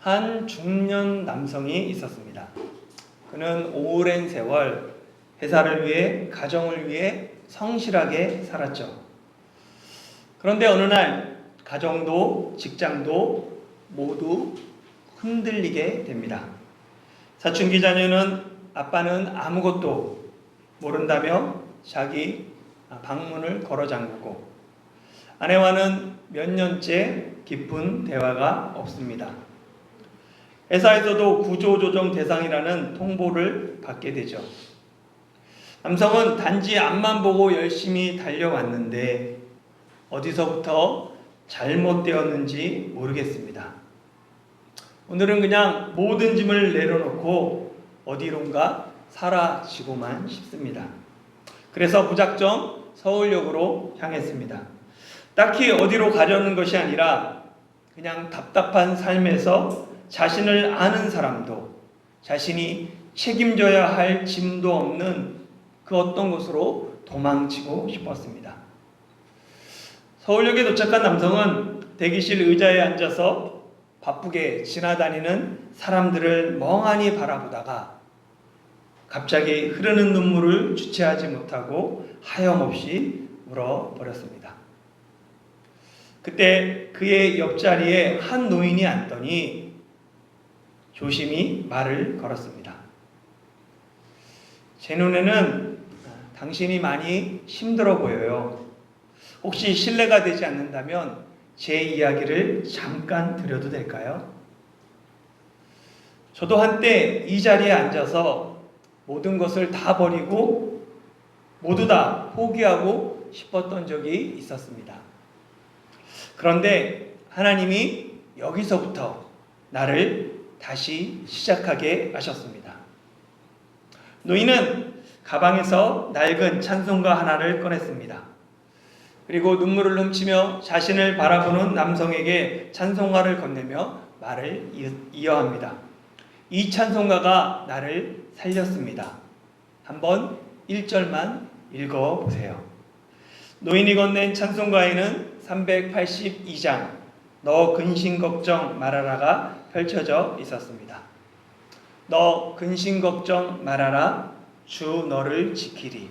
한 중년 남성이 있었습니다. 그는 오랜 세월 회사를 위해, 가정을 위해 성실하게 살았죠. 그런데 어느 날 가정도 직장도 모두 흔들리게 됩니다. 사춘기 자녀는 아빠는 아무것도 모른다며 자기 방문을 걸어 잠그고, 아내와는 몇 년째 깊은 대화가 없습니다. 회사에서도 구조조정 대상이라는 통보를 받게 되죠. 남성은 단지 앞만 보고 열심히 달려왔는데 어디서부터 잘못되었는지 모르겠습니다. 오늘은 그냥 모든 짐을 내려놓고 어디론가 사라지고만 싶습니다. 그래서 무작정 서울역으로 향했습니다. 딱히 어디로 가려는 것이 아니라 그냥 답답한 삶에서 자신을 아는 사람도, 자신이 책임져야 할 짐도 없는 그 어떤 곳으로 도망치고 싶었습니다. 서울역에 도착한 남성은 대기실 의자에 앉아서 바쁘게 지나다니는 사람들을 멍하니 바라보다가 갑자기 흐르는 눈물을 주체하지 못하고 하염없이 울어버렸습니다. 그때 그의 옆자리에 한 노인이 앉더니 조심히 말을 걸었습니다. 제 눈에는 당신이 많이 힘들어 보여요. 혹시 실례가 되지 않는다면 제 이야기를 잠깐 드려도 될까요? 저도 한때 이 자리에 앉아서 모든 것을 다 버리고 모두 다 포기하고 싶었던 적이 있었습니다. 그런데 하나님이 여기서부터 나를 다시 시작하게 하셨습니다. 노인은 가방에서 낡은 찬송가 하나를 꺼냈습니다. 그리고 눈물을 훔치며 자신을 바라보는 남성에게 찬송가를 건네며 말을 이어합니다. 이 찬송가가 나를 살렸습니다. 한번 1절만 읽어보세요. 노인이 건넨 찬송가에는 382장 너 근심 걱정 말아라가 펼쳐져 있었습니다. 너 근심 걱정 말아라, 주 너를 지키리.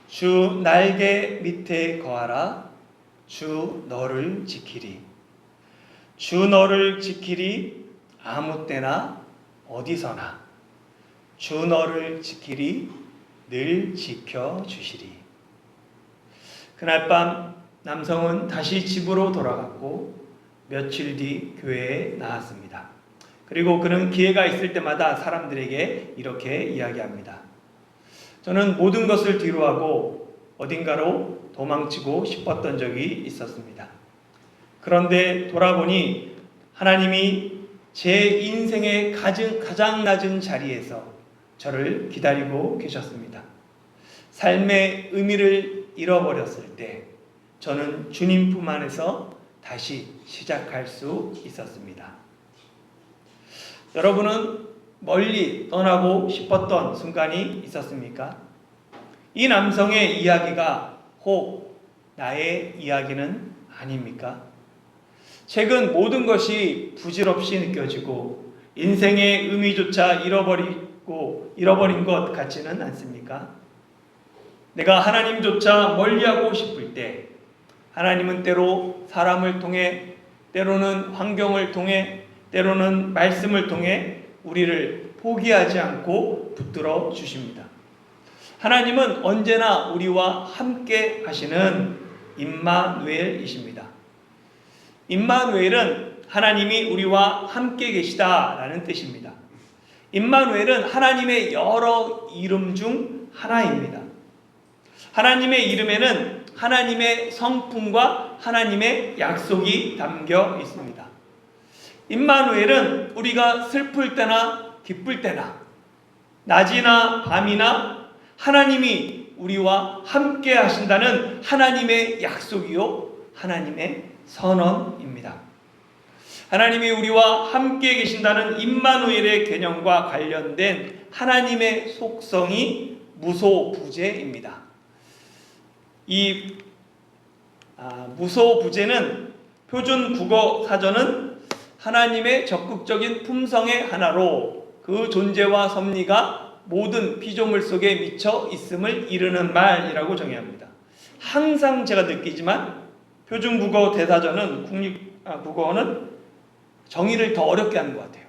주 날개 밑에 거하라, 주 너를 지키리. 주 너를 지키리, 아무 때나 어디서나. 주 너를 지키리, 늘 지켜주시리. 그날 밤 남성은 다시 집으로 돌아갔고 며칠 뒤 교회에 나왔습니다. 그리고 그는 기회가 있을 때마다 사람들에게 이렇게 이야기합니다. 저는 모든 것을 뒤로하고 어딘가로 도망치고 싶었던 적이 있었습니다. 그런데 돌아보니 하나님이 제 인생의 가장 낮은 자리에서 저를 기다리고 계셨습니다. 삶의 의미를 잃어버렸을 때 저는 주님 품 안에서 다시 시작할 수 있었습니다. 여러분은 멀리 떠나고 싶었던 순간이 있었습니까? 이 남성의 이야기가 혹 나의 이야기는 아닙니까? 최근 모든 것이 부질없이 느껴지고 인생의 의미조차 잃어버린 것 같지는 않습니까? 내가 하나님조차 멀리하고 싶을 때 하나님은 때로 사람을 통해, 때로는 환경을 통해, 때로는 말씀을 통해 우리를 포기하지 않고 붙들어 주십니다. 하나님은 언제나 우리와 함께 하시는 임마누엘이십니다. 임마누엘은 하나님이 우리와 함께 계시다라는 뜻입니다. 임마누엘은 하나님의 여러 이름 중 하나입니다. 하나님의 이름에는 하나님의 성품과 하나님의 약속이 담겨 있습니다. 임마누엘은 우리가 슬플 때나 기쁠 때나 낮이나 밤이나 하나님이 우리와 함께 하신다는 하나님의 약속이요 하나님의 선언입니다. 하나님이 우리와 함께 계신다는 임마누엘의 개념과 관련된 하나님의 속성이 무소부재입니다. 이 무소부재는 표준 국어 사전은 하나님의 적극적인 품성의 하나로 그 존재와 섭리가 모든 피조물 속에 미쳐 있음을 이르는 말이라고 정의합니다. 항상 제가 느끼지만 표준국어 대사전은 국어는 정의를 더 어렵게 하는 것 같아요.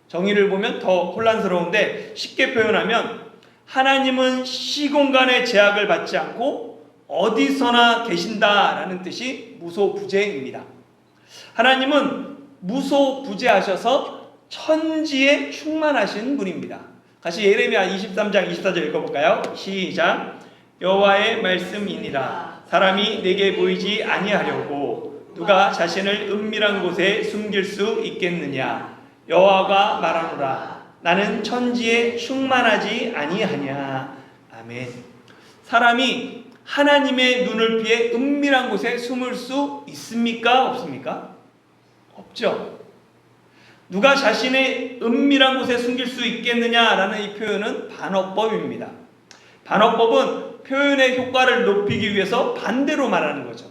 정의를 보면 더 혼란스러운데 쉽게 표현하면 하나님은 시공간의 제약을 받지 않고 어디서나 계신다라는 뜻이 무소부재입니다. 하나님은 무소부재하셔서 천지에 충만하신 분입니다. 같이 예레미야 23장 24절 읽어볼까요? 시작. 여호와의 말씀이니라. 사람이 내게 보이지 아니하려고 누가 자신을 은밀한 곳에 숨길 수 있겠느냐. 여호와가 말하노라. 나는 천지에 충만하지 아니하냐. 아멘. 사람이 하나님의 눈을 피해 은밀한 곳에 숨을 수 있습니까? 없습니까? 없죠. 누가 자신의 은밀한 곳에 숨길 수 있겠느냐라는 이 표현은 반어법입니다. 반어법은 표현의 효과를 높이기 위해서 반대로 말하는 거죠.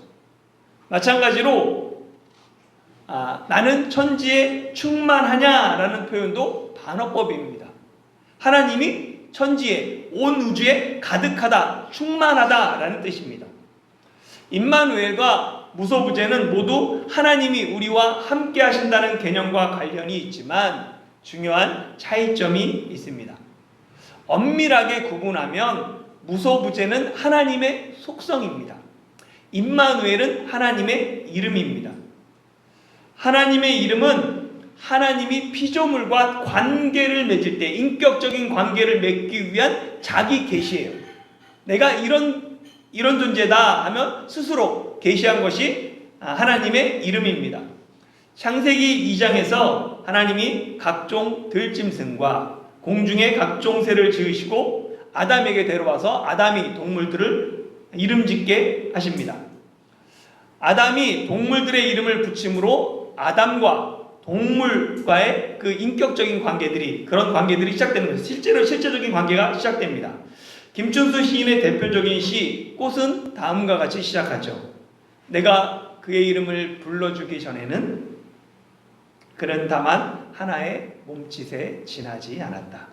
마찬가지로 나는 천지에 충만하냐라는 표현도 반어법입니다. 하나님이 천지에 온 우주에 가득하다, 충만하다라는 뜻입니다. 임마누엘과 무소부재는 모두 하나님이 우리와 함께 하신다는 개념과 관련이 있지만 중요한 차이점이 있습니다. 엄밀하게 구분하면 무소부재는 하나님의 속성입니다. 임마누엘은 하나님의 이름입니다. 하나님의 이름은 하나님이 피조물과 관계를 맺을 때 인격적인 관계를 맺기 위한 자기 계시예요. 내가 이런 존재다 하면 스스로 계시한 것이 하나님의 이름입니다. 창세기 2장에서 하나님이 각종 들짐승과 공중의 각종 새를 지으시고 아담에게 데려와서 아담이 동물들을 이름 짓게 하십니다. 아담이 동물들의 이름을 붙임으로 아담과 동물과의 그 인격적인 그런 관계들이 시작되는 거죠. 실제적인 관계가 시작됩니다. 김춘수 시인의 대표적인 시 꽃은 다음과 같이 시작하죠. 내가 그의 이름을 불러주기 전에는 그는 다만 하나의 몸짓에 지나지 않았다.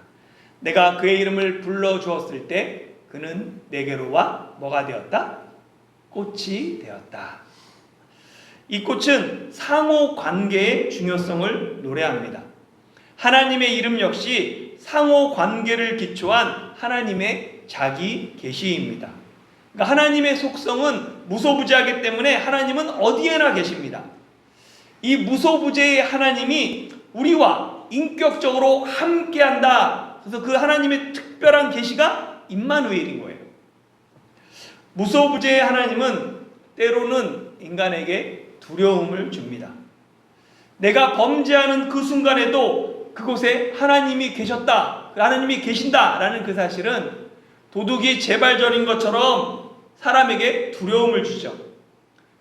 내가 그의 이름을 불러주었을 때 그는 내게로 와 뭐가 되었다? 꽃이 되었다. 이 꽃은 상호 관계의 중요성을 노래합니다. 하나님의 이름 역시 상호 관계를 기초한 하나님의 자기 계시입니다. 그러니까 하나님의 속성은 무소부재하기 때문에 하나님은 어디에나 계십니다. 이 무소부재의 하나님이 우리와 인격적으로 함께한다. 그래서 그 하나님의 특별한 계시가 임마누엘인 거예요. 무소부재의 하나님은 때로는 인간에게 두려움을 줍니다. 내가 범죄하는 그 순간에도 그곳에 하나님이 계셨다, 하나님이 계신다라는 그 사실은 도둑이 재발절인 것처럼 사람에게 두려움을 주죠.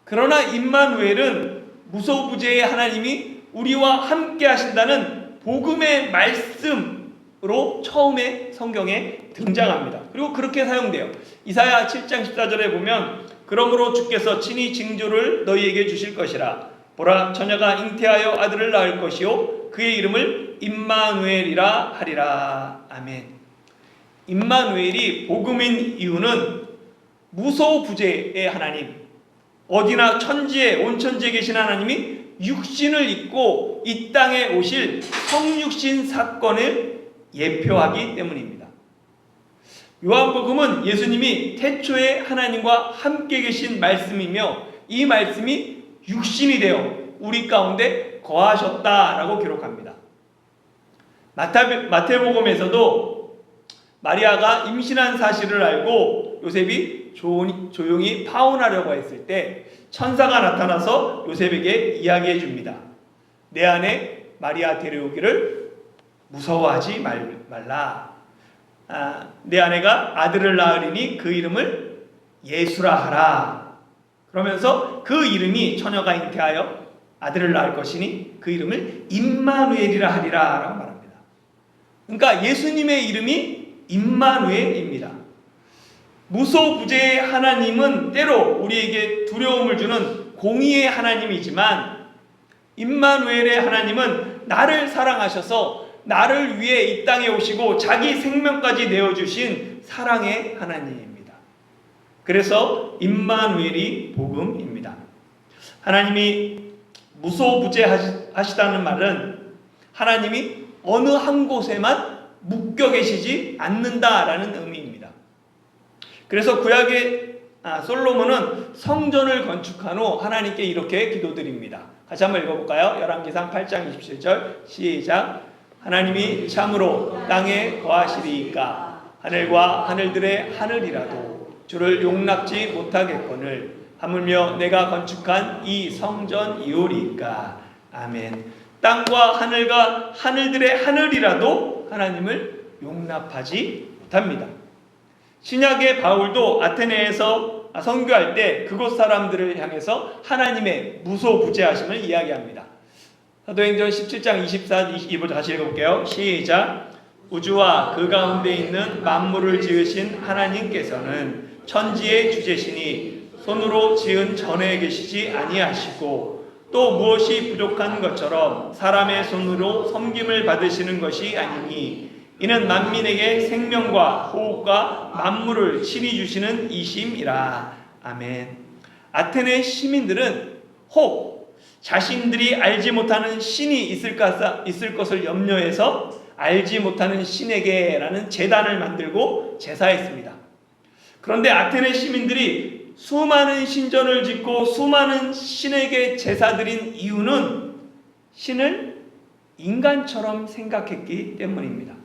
그러나 임마누엘은 무소부재의 하나님이 우리와 함께 하신다는 복음의 말씀으로 처음에 성경에 등장합니다. 그리고 그렇게 사용돼요. 이사야 7장 14절에 보면 그러므로 주께서 친히 징조를 너희에게 주실 것이라. 보라, 처녀가 잉태하여 아들을 낳을 것이요 그의 이름을 임마누엘이라 하리라. 아멘. 임마누엘이 복음인 이유는 무소부재의 하나님, 어디나 천지에 온 천지에 계신 하나님이 육신을 입고 이 땅에 오실 성육신 사건을 예표하기 때문입니다. 요한복음은 예수님이 태초에 하나님과 함께 계신 말씀이며 이 말씀이 육신이 되어 우리 가운데 거하셨다라고 기록합니다. 마태복음에서도 마리아가 임신한 사실을 알고 요셉이 조용히 파혼하려고 했을 때 천사가 나타나서 요셉에게 이야기해 줍니다. 내 안에 마리아 데려오기를 무서워하지 말라. 내 아내가 아들을 낳으리니 그 이름을 예수라 하라. 그러면서 그 이름이 처녀가 잉태하여 아들을 낳을 것이니 그 이름을 임마누엘이라 하리라 라고 말합니다. 그러니까 예수님의 이름이 임마누엘입니다. 무소부재의 하나님은 때로 우리에게 두려움을 주는 공의의 하나님이지만 임마누엘의 하나님은 나를 사랑하셔서 나를 위해 이 땅에 오시고 자기 생명까지 내어주신 사랑의 하나님입니다. 그래서 임마누엘이 복음입니다. 하나님이 무소부재하시다는 말은 하나님이 어느 한 곳에만 묶여 계시지 않는다라는 의미입니다. 그래서 구약의 솔로몬은 성전을 건축한 후 하나님께 이렇게 기도드립니다. 같이 한번 읽어볼까요? 열왕기상 8장 27절 시작. 하나님이 참으로 땅에 거하시리이까 하늘과 하늘들의 하늘이라도 주를 용납지 못하겠거늘 하물며 내가 건축한 이 성전이오리이까. 아멘. 땅과 하늘과 하늘들의 하늘이라도 하나님을 용납하지 못합니다. 신약의 바울도 아테네에서 선교할 때 그곳 사람들을 향해서 하나님의 무소부재하심을 이야기합니다. 사도행전 17장 24, 25절 다시 읽어볼게요. 시작. 우주와 그 가운데 있는 만물을 지으신 하나님께서는 천지의 주제시니 손으로 지은 전에 계시지 아니하시고 또 무엇이 부족한 것처럼 사람의 손으로 섬김을 받으시는 것이 아니니 이는 만민에게 생명과 호흡과 만물을 친히 주시는 이심이라. 아멘. 아테네 시민들은 혹 자신들이 알지 못하는 신이 있을 것을 염려해서 알지 못하는 신에게라는 제단을 만들고 제사했습니다. 그런데 아테네 시민들이 수많은 신전을 짓고 수많은 신에게 제사드린 이유는 신을 인간처럼 생각했기 때문입니다.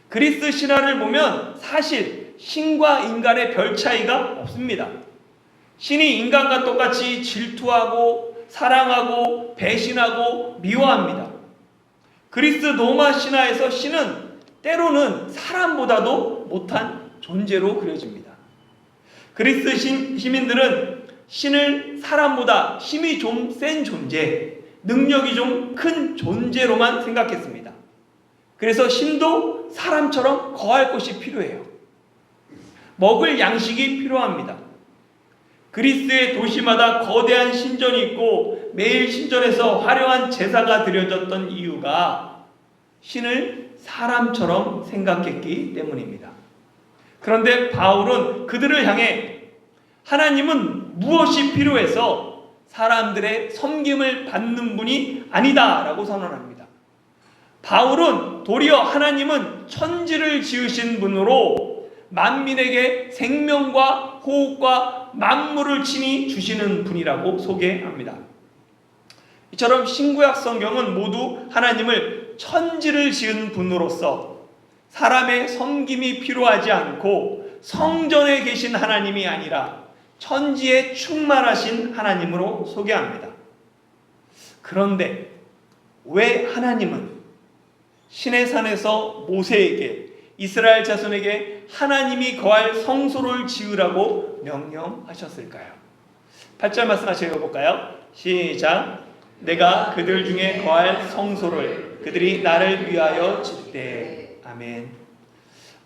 그리스 신화를 보면 사실 신과 인간의 별 차이가 없습니다. 신이 인간과 똑같이 질투하고 사랑하고 배신하고 미워합니다. 그리스 로마 신화에서 신은 때로는 사람보다도 못한 존재로 그려집니다. 그리스 시민들은 신을 사람보다 힘이 좀 센 존재, 능력이 좀 큰 존재로만 생각했습니다. 그래서 신도 사람처럼 거할 곳이 필요해요. 먹을 양식이 필요합니다. 그리스의 도시마다 거대한 신전이 있고 매일 신전에서 화려한 제사가 드려졌던 이유가 신을 사람처럼 생각했기 때문입니다. 그런데 바울은 그들을 향해 하나님은 무엇이 필요해서 사람들의 섬김을 받는 분이 아니다라고 선언합니다. 바울은 도리어 하나님은 천지를 지으신 분으로 만민에게 생명과 호흡과 만물을 친히 주시는 분이라고 소개합니다. 이처럼 신구약 성경은 모두 하나님을 천지를 지은 분으로서 사람의 섬김이 필요하지 않고 성전에 계신 하나님이 아니라 천지에 충만하신 하나님으로 소개합니다. 그런데 왜 하나님은 시내산에서 모세에게 이스라엘 자손에게 하나님이 거할 성소를 지으라고 명령하셨을까요? 8절 말씀 같이 읽어볼까요? 시작. 내가 그들 중에 거할 성소를 그들이 나를 위하여 짓되. 아멘.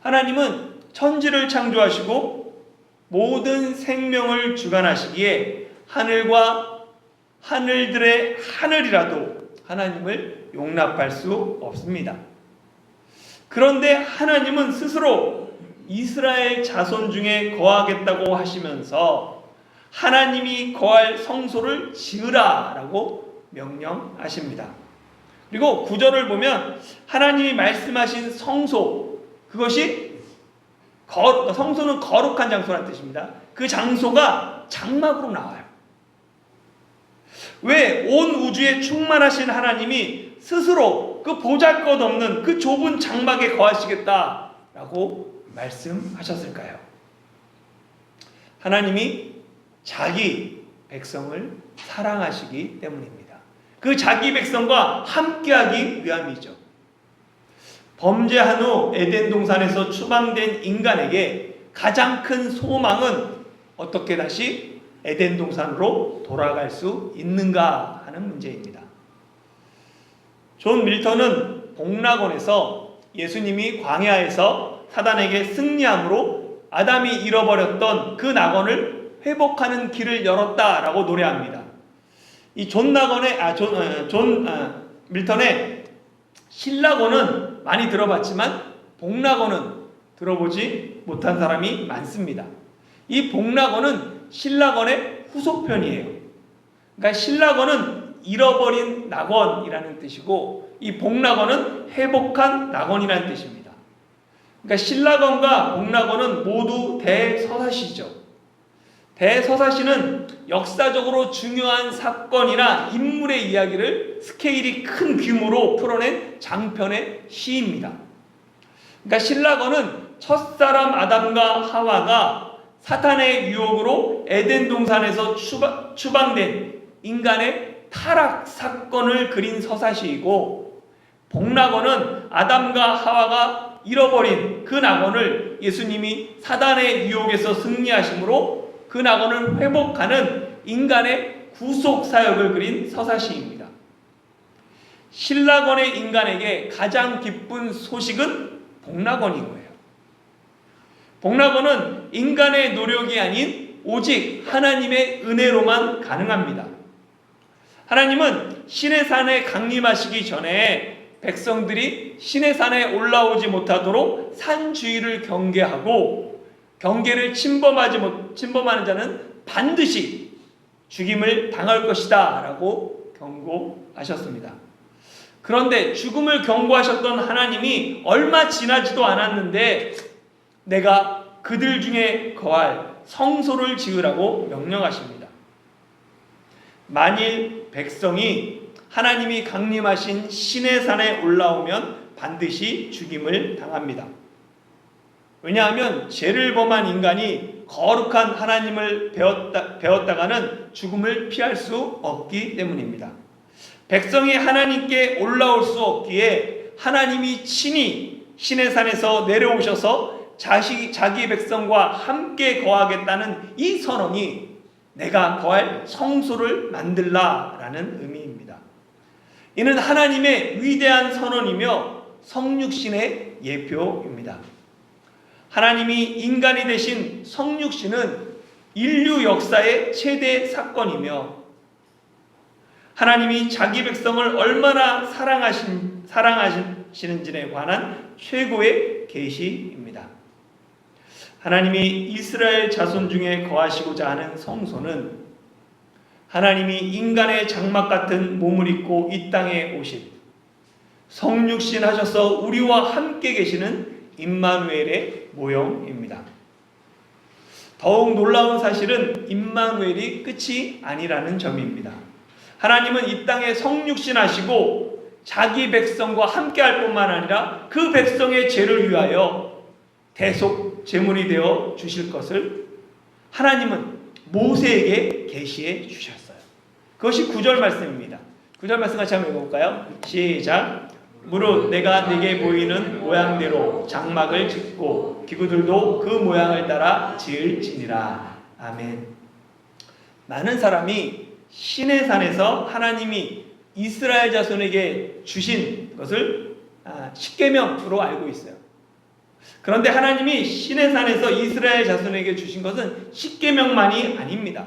하나님은 천지를 창조하시고 모든 생명을 주관하시기에 하늘과 하늘들의 하늘이라도 하나님을 용납할 수 없습니다. 그런데 하나님은 스스로 이스라엘 자손 중에 거하겠다고 하시면서 하나님이 거할 성소를 지으라라고 명령하십니다. 그리고 9절을 보면 하나님이 말씀하신 성소, 그것이 성소는 거룩한 장소라는 뜻입니다. 그 장소가 장막으로 나와요. 왜 온 우주에 충만하신 하나님이 스스로 그 보잘것없는 그 좁은 장막에 거하시겠다라고 말씀하셨을까요? 하나님이 자기 백성을 사랑하시기 때문입니다. 그 자기 백성과 함께하기 위함이죠. 범죄한 후 에덴 동산에서 추방된 인간에게 가장 큰 소망은 어떻게 다시 에덴 동산으로 돌아갈 수 있는가 하는 문제입니다. 존 밀턴은 복락원에서 예수님이 광야에서 사단에게 승리함으로 아담이 잃어버렸던 그 낙원을 회복하는 길을 열었다라고 노래합니다. 이 존 밀턴의 신라권은 많이 들어봤지만 복락원은 들어보지 못한 사람이 많습니다. 이 복락원은 신라권의 후속편이에요. 그러니까 신라권은 잃어버린 낙원이라는 뜻이고 이 복락원은 회복한 낙원이라는 뜻입니다. 그러니까 신라권과 복락원은 모두 대서사시죠. 대서사시는 역사적으로 중요한 사건이나 인물의 이야기를 스케일이 큰 규모로 풀어낸 장편의 시입니다. 그러니까 신라권은 첫사람 아담과 하와가 사탄의 유혹으로 에덴 동산에서 추방된 인간의 타락 사건을 그린 서사시이고, 복락원은 아담과 하와가 잃어버린 그 낙원을 예수님이 사단의 유혹에서 승리하심으로 그 낙원을 회복하는 인간의 구속 사역을 그린 서사시입니다. 신라권의 인간에게 가장 기쁜 소식은 복락원인 거예요. 복락원은 인간의 노력이 아닌 오직 하나님의 은혜로만 가능합니다. 하나님은 시내산에 강림하시기 전에 백성들이 시내산에 올라오지 못하도록 산 주위를 경계하고, 경계를 침범하는 자는 반드시 죽임을 당할 것이다 라고 경고하셨습니다. 그런데 죽음을 경고하셨던 하나님이 얼마 지나지도 않았는데 내가 그들 중에 거할 성소를 지으라고 명령하십니다. 만일 백성이 하나님이 강림하신 시내산에 올라오면 반드시 죽임을 당합니다. 왜냐하면 죄를 범한 인간이 거룩한 하나님을 배웠다가는 죽음을 피할 수 없기 때문입니다. 백성이 하나님께 올라올 수 없기에 하나님이 친히 시내산에서 내려오셔서 자기 백성과 함께 거하겠다는 이 선언이 내가 거할 성소를 만들라라는 의미입니다. 이는 하나님의 위대한 선언이며 성육신의 예표입니다. 하나님이 인간이 되신 성육신은 인류 역사의 최대 사건이며 하나님이 자기 백성을 얼마나 사랑하시는지에 관한 최고의 계시입니다. 하나님이 이스라엘 자손 중에 거하시고자 하는 성소는 하나님이 인간의 장막 같은 몸을 입고 이 땅에 오신 성육신 하셔서 우리와 함께 계시는 임마누엘의 모형입니다. 더욱 놀라운 사실은 임마누엘이 끝이 아니라는 점입니다. 하나님은 이 땅에 성육신 하시고 자기 백성과 함께 할 뿐만 아니라 그 백성의 죄를 위하여 대속 제물이 되어 주실 것을 하나님은 모세에게 계시해 주셨어요. 그것이 9절 말씀입니다. 9절 말씀 같이 한번 읽어볼까요? 시작. 무릇 내가 네게 보이는 모양대로 장막을 짓고 기구들도 그 모양을 따라 지을지니라. 아멘. 많은 사람이 시내산에서 하나님이 이스라엘 자손에게 주신 것을 십계명으로 알고 있어요. 그런데 하나님이 시내산에서 이스라엘 자손에게 주신 것은 십계명만이 아닙니다.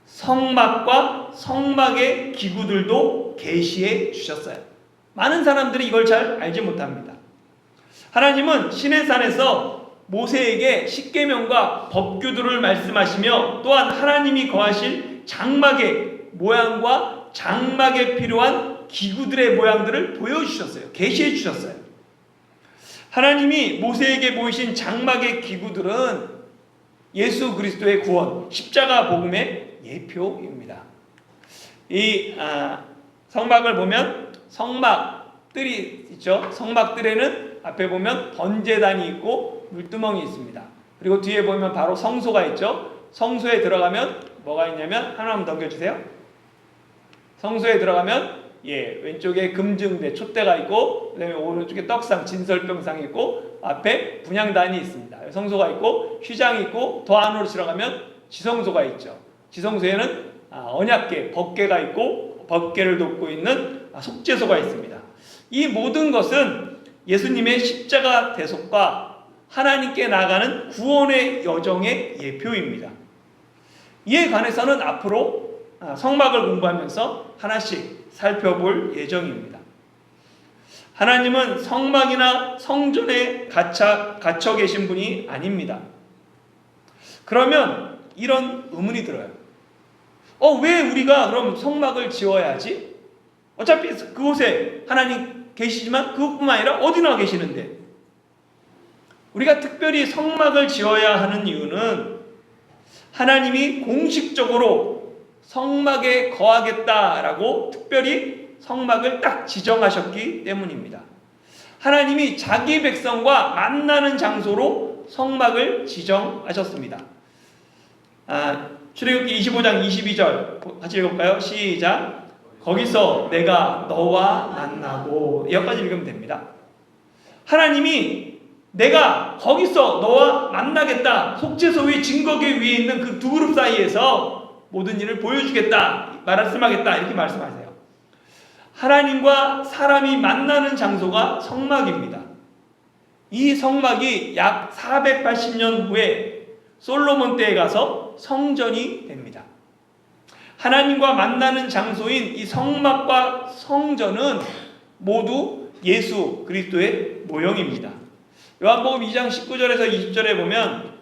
성막과 성막의 기구들도 계시해 주셨어요. 많은 사람들이 이걸 잘 알지 못합니다. 하나님은 시내산에서 모세에게 십계명과 법규들을 말씀하시며 또한 하나님이 거하실 장막의 모양과 장막에 필요한 기구들의 모양들을 보여주셨어요. 계시해 주셨어요. 하나님이 모세에게 보이신 장막의 기구들은 예수 그리스도의 구원, 십자가 복음의 예표입니다. 이 성막을 보면 성막들이 있죠. 성막들에는 앞에 보면 번제단이 있고 물두멍이 있습니다. 그리고 뒤에 보면 바로 성소가 있죠. 성소에 들어가면 뭐가 있냐면 하나만 넘겨주세요. 성소에 들어가면 왼쪽에 금증대 촛대가 있고 그다음에 오른쪽에 떡상 진설병상이 있고 앞에 분향단이 있습니다. 성소가 있고 휘장이 있고 더 안으로 들어가면 지성소가 있죠. 지성소에는 언약궤, 법궤가 있고 법궤를 돕고 있는 속죄소가 있습니다. 이 모든 것은 예수님의 십자가 대속과 하나님께 나아가는 구원의 여정의 예표입니다. 이에 관해서는 앞으로 성막을 공부하면서 하나씩 살펴볼 예정입니다. 하나님은 성막이나 성전에 갇혀 계신 분이 아닙니다. 그러면 이런 의문이 들어요. 왜 우리가 그럼 성막을 지어야 하지? 어차피 그곳에 하나님 계시지만 그것뿐만 아니라 어디나 계시는데 우리가 특별히 성막을 지어야 하는 이유는 하나님이 공식적으로 성막에 거하겠다라고 특별히 성막을 딱 지정하셨기 때문입니다. 하나님이 자기 백성과 만나는 장소로 성막을 지정하셨습니다. 출애굽기 25장 22절 같이 읽어볼까요? 시작. 거기서 내가 너와 만나고, 여기까지 읽으면 됩니다. 하나님이 내가 거기서 너와 만나겠다, 속죄소위 증거계 위에 있는 그 두 그룹 사이에서 모든 일을 보여주겠다, 말씀하겠다, 이렇게 말씀하세요. 하나님과 사람이 만나는 장소가 성막입니다. 이 성막이 약 480년 후에 솔로몬 때에 가서 성전이 됩니다. 하나님과 만나는 장소인 이 성막과 성전은 모두 예수 그리스도의 모형입니다. 요한복음 2장 19절에서 20절에 보면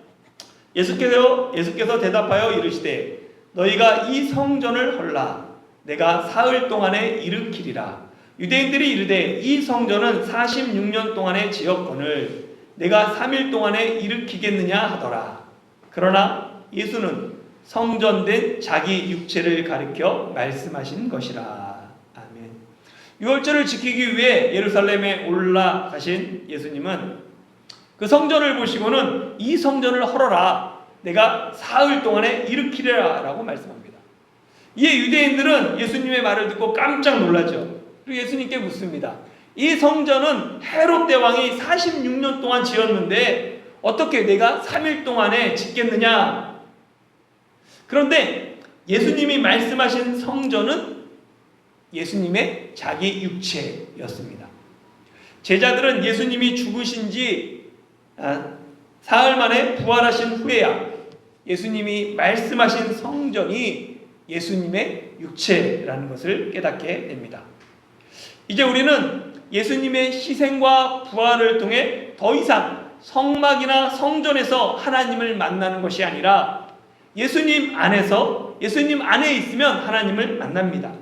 예수께서 대답하여 이르시되 너희가 이 성전을 헐라 내가 사흘 동안에 일으키리라. 유대인들이 이르되 이 성전은 46년 동안에 지었거늘 내가 3일 동안에 일으키겠느냐 하더라. 그러나 예수는 성전된 자기 육체를 가리켜 말씀하신 것이라. 아멘. 유월절을 지키기 위해 예루살렘에 올라가신 예수님은 그 성전을 보시고는 이 성전을 헐어라 내가 사흘 동안에 일으키리라 라고 말씀합니다. 이에 유대인들은 예수님의 말을 듣고 깜짝 놀라죠. 그리고 예수님께 묻습니다. 이 성전은 헤롯 대왕이 46년 동안 지었는데 어떻게 내가 3일 동안에 짓겠느냐. 그런데 예수님이 말씀하신 성전은 예수님의 자기 육체였습니다. 제자들은 예수님이 죽으신 지 사흘 만에 부활하신 후에야 예수님이 말씀하신 성전이 예수님의 육체라는 것을 깨닫게 됩니다. 이제 우리는 예수님의 희생과 부활을 통해 더 이상 성막이나 성전에서 하나님을 만나는 것이 아니라 예수님 안에 있으면 하나님을 만납니다.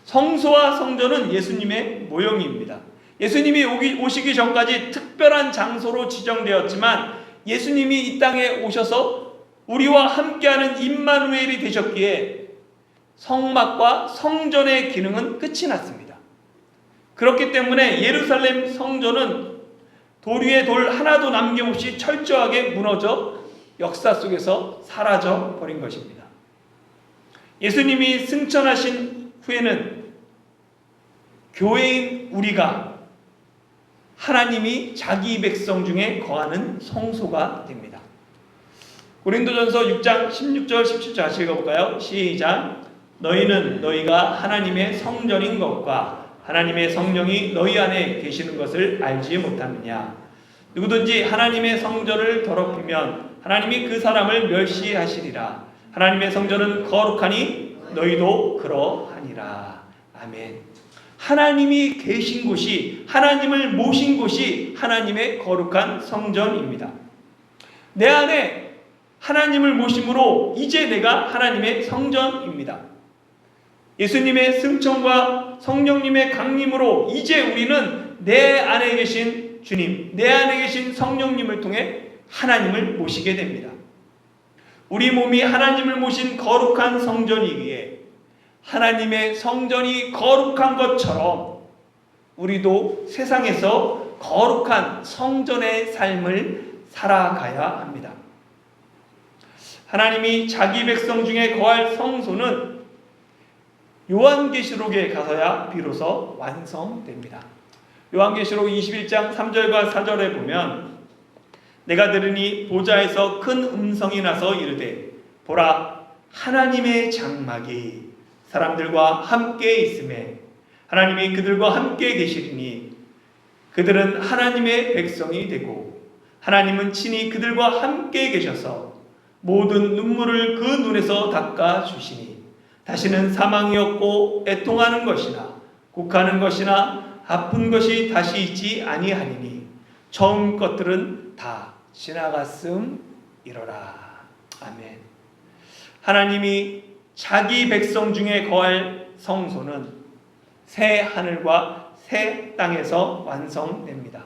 성소와 성전은 예수님의 모형입니다. 예수님이 오시기 전까지 특별한 장소로 지정되었지만 예수님이 이 땅에 오셔서 우리와 함께하는 임마누엘이 되셨기에 성막과 성전의 기능은 끝이 났습니다. 그렇기 때문에 예루살렘 성전은 돌 위에 돌 하나도 남김없이 철저하게 무너져 역사 속에서 사라져 버린 것입니다. 예수님이 승천하신 후에는 교회인 우리가 하나님이 자기 백성 중에 거하는 성소가 됩니다. 고린도전서 6장 16절 17절 같이 읽어볼까요? 시작. 너희는 너희가 하나님의 성전인 것과 하나님의 성령이 너희 안에 계시는 것을 알지 못하느냐. 누구든지 하나님의 성전을 더럽히면 하나님이 그 사람을 멸시하시리라. 하나님의 성전은 거룩하니 너희도 그러하니라. 아멘. 하나님이 계신 곳이, 하나님을 모신 곳이 하나님의 거룩한 성전입니다. 내 안에 하나님을 모심으로 이제 내가 하나님의 성전입니다. 예수님의 승천과 성령님의 강림으로 이제 우리는 내 안에 계신 주님, 내 안에 계신 성령님을 통해 하나님을 모시게 됩니다. 우리 몸이 하나님을 모신 거룩한 성전이기에 하나님의 성전이 거룩한 것처럼 우리도 세상에서 거룩한 성전의 삶을 살아가야 합니다. 하나님이 자기 백성 중에 거할 성소는 요한계시록에 가서야 비로소 완성됩니다. 요한계시록 21장 3절과 4절에 보면 내가 들으니 보좌에서 큰 음성이 나서 이르되 보라 하나님의 장막이 사람들과 함께 있음에 하나님이 그들과 함께 계시리니 그들은 하나님의 백성이 되고 하나님은 친히 그들과 함께 계셔서 모든 눈물을 그 눈에서 닦아 주시니 다시는 사망이 없고 애통하는 것이나 곡하는 것이나 아픈 것이 다시 있지 아니하니니 처음 것들은 다 지나갔음이로라. 아멘. 하나님이 자기 백성 중에 거할 성소는 새 하늘과 새 땅에서 완성됩니다.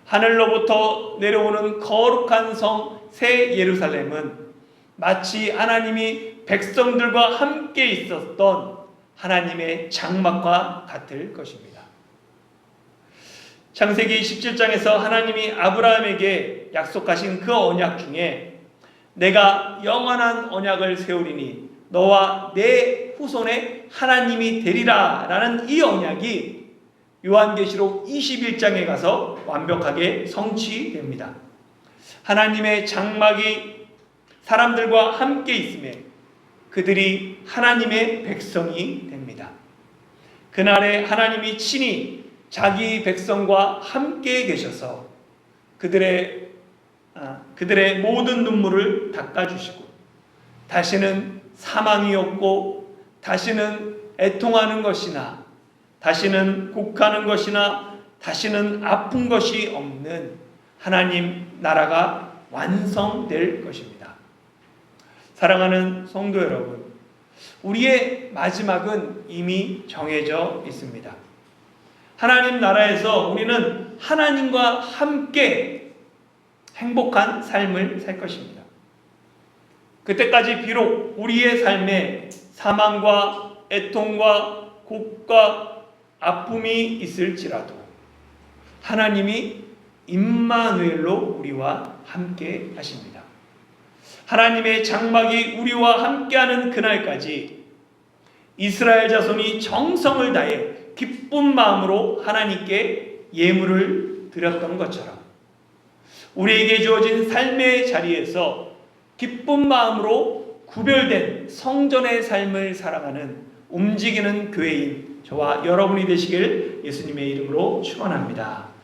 하늘로부터 내려오는 거룩한 성 새 예루살렘은 마치 하나님이 백성들과 함께 있었던 하나님의 장막과 같을 것입니다. 창세기 17장에서 하나님이 아브라함에게 약속하신 그 언약 중에 내가 영원한 언약을 세우리니 너와 내 후손의 하나님이 되리라 라는 이 언약이 요한계시록 21장에 가서 완벽하게 성취됩니다. 하나님의 장막이 사람들과 함께 있음에 그들이 하나님의 백성이 됩니다. 그날에 하나님이 친히 자기 백성과 함께 계셔서 그들의 모든 눈물을 닦아주시고 다시는 사망이 없고 다시는 애통하는 것이나 다시는 곡하는 것이나 다시는 아픈 것이 없는 하나님 나라가 완성될 것입니다. 사랑하는 성도 여러분, 우리의 마지막은 이미 정해져 있습니다. 하나님 나라에서 우리는 하나님과 함께 행복한 삶을 살 것입니다. 그때까지 비록 우리의 삶에 사망과 애통과 곡과 아픔이 있을지라도 하나님이 임마누엘로 우리와 함께 하십니다. 하나님의 장막이 우리와 함께하는 그날까지 이스라엘 자손이 정성을 다해 기쁜 마음으로 하나님께 예물을 드렸던 것처럼 우리에게 주어진 삶의 자리에서 기쁜 마음으로 구별된 성전의 삶을 살아가는 움직이는 교회인 저와 여러분이 되시길 예수님의 이름으로 축원합니다.